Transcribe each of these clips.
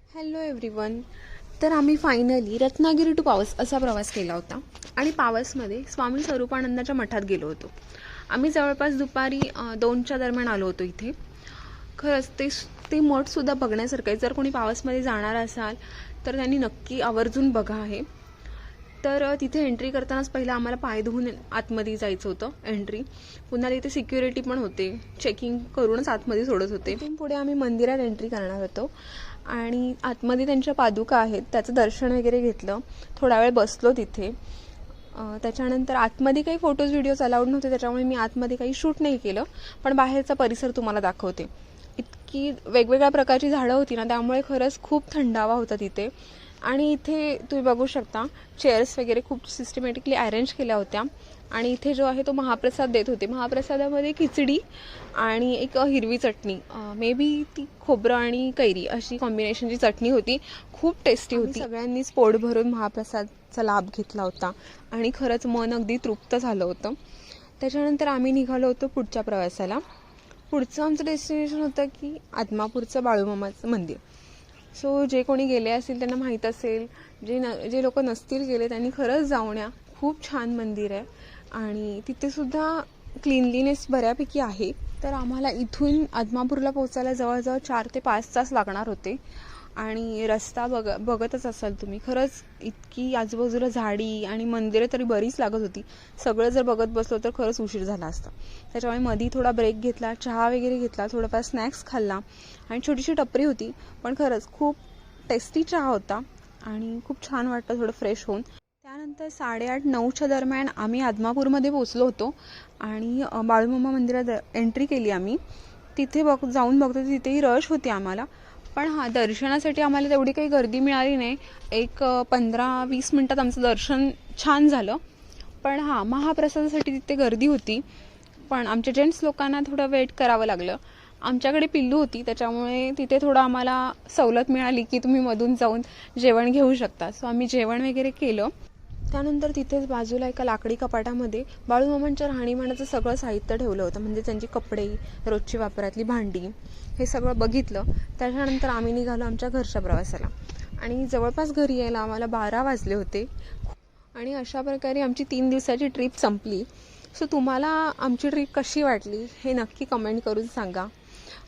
Hello everyone. तर आम्ही finally Ratnagiri to पावस असा प्रवास केला होता आणि पावसमध्ये स्वामी स्वरूपानंदाच्या मठात गेलो होतो. आम्ही जवळपास दुपारी 2च्या दरम्यान आलो होतो इथे. खरंच ते मठसुद्धा बघण्यासारखं आहे. जर कोणी पावसमध्ये जाणार असाल तर त्यांनी नक्की आवर्जून बघा आहे. तर तिथे एंट्री करतानाच पहिलं आम्हाला पाय धुवून आतमध्ये जायचं होतं एंट्री. पुन्हा तिथे सिक्युरिटी पण होते, चेकिंग करूनच आतमध्ये सोडत होते. तिथून पुढे आम्ही मंदिरात एंट्री करणार होतो आणि आतमध्ये त्यांच्या पादुका आहेत, त्याचं दर्शन वगैरे घेतलं. थोडा वेळ बसलो तिथे. त्याच्यानंतर आतमध्ये काही फोटोज व्हिडिओज अलाउड नव्हते, त्याच्यामुळे मी आतमध्ये काही शूट नाही केलं, पण बाहेरचा परिसर तुम्हाला दाखवते. इतकी वेगवेगळ्या प्रकारची झाडं होती ना, त्यामुळे खरंच खूप थंडावा होता तिथे. आणि इथे तुम्ही बघू शकता चेअर्स वगैरे खूप सिस्टमॅटिकली अरेंज केल्या होत्या. आणि इथे जो आहे तो महाप्रसाद देत होते. महाप्रसादामध्ये खिचडी आणि एक हिरवी चटणी, मे बी ती खोबरं आणि कैरी अशी कॉम्बिनेशनची चटणी होती. खूप टेस्टी होती. सगळ्यांनीच पोट भरून महाप्रसादचा लाभ घेतला होता आणि खरंच मन अगदी तृप्त झालं होतं. त्याच्यानंतर आम्ही निघालो होतो पुढच्या प्रवासाला. पुढचं आमचं डेस्टिनेशन होतं की आदमापूरचं बाळूमामाचं मंदिर. सो जे कोणी गेले असतील त्यांना माहीत असेल, जे लोक नसतील गेले त्यांनी खरंच जाऊन या. खूप छान मंदिर आहे आणि तिथेसुद्धा क्लिनलीनेस बऱ्यापैकी आहे. तर आम्हाला इथून आदमापूरला पोहोचायला जवळजवळ 4 ते 5 तास लागणार होते. आणि रस्ता बघतच असाल तुम्ही, खरंच इतकी आजूबाजूला झाडी आणि मंदिरं तरी बरीच लागत होती. सगळं जर बघत बसलो तर खरंच उशीर झाला असता. त्याच्यामुळे मधी थोडा ब्रेक घेतला, चहा वगैरे घेतला, थोडाफार स्नॅक्स खाल्ला आणि छोटीशी टपरी होती, पण खरंच खूप टेस्टी चहा होता आणि खूप छान वाटतं थोडं फ्रेश होऊन. त्यानंतर 8:30-9च्या दरम्यान आम्ही आदमापूरमध्ये पोचलो होतो आणि बाळूमामा मंदिरात एंट्री केली आम्ही. तिथे जाऊन बघतो तिथेही रश होती आम्हाला, पण दर्शनासाठी आम्हाला तेवढी काही गर्दी मिळाली नाही. एक 15-20 मिनटात आमचं दर्शन छान झालं. पण महाप्रसादासाठी तिथे गर्दी होती, पण आमच्या जेंट्स लोकांना थोडं वेट करावं लागलं. आमच्याकडे पिल्लू होती, त्याच्यामुळे तिथे थोडं आम्हाला सवलत मिळाली की तुम्ही मधून जाऊन जेवण घेऊ शकता. सो आम्ही जेवण वगैरे केलं. त्यानंतर तिथेच बाजूला एका लाकडी कपाटामध्ये बाळूमामांच्या राहणीमानाचं सगळं साहित्य ठेवलं होतं, म्हणजे त्यांची कपडे, रोजची वापरातली भांडी, हे सगळं बघितलं. त्याच्यानंतर आम्ही निघालो आमच्या घरच्या प्रवासाला आणि जवळपास घरी यायला आम्हाला 12 वाजले होते. आणि अशा प्रकारे आमची 3 दिवसाची ट्रिप संपली. सो तुम्हाला आमची ट्रिप कशी वाटली हे नक्की कमेंट करून सांगा.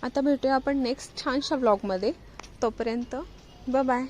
आता भेटूया आपण नेक्स्ट छानशा व्लॉगमध्ये. तोपर्यंत बाय.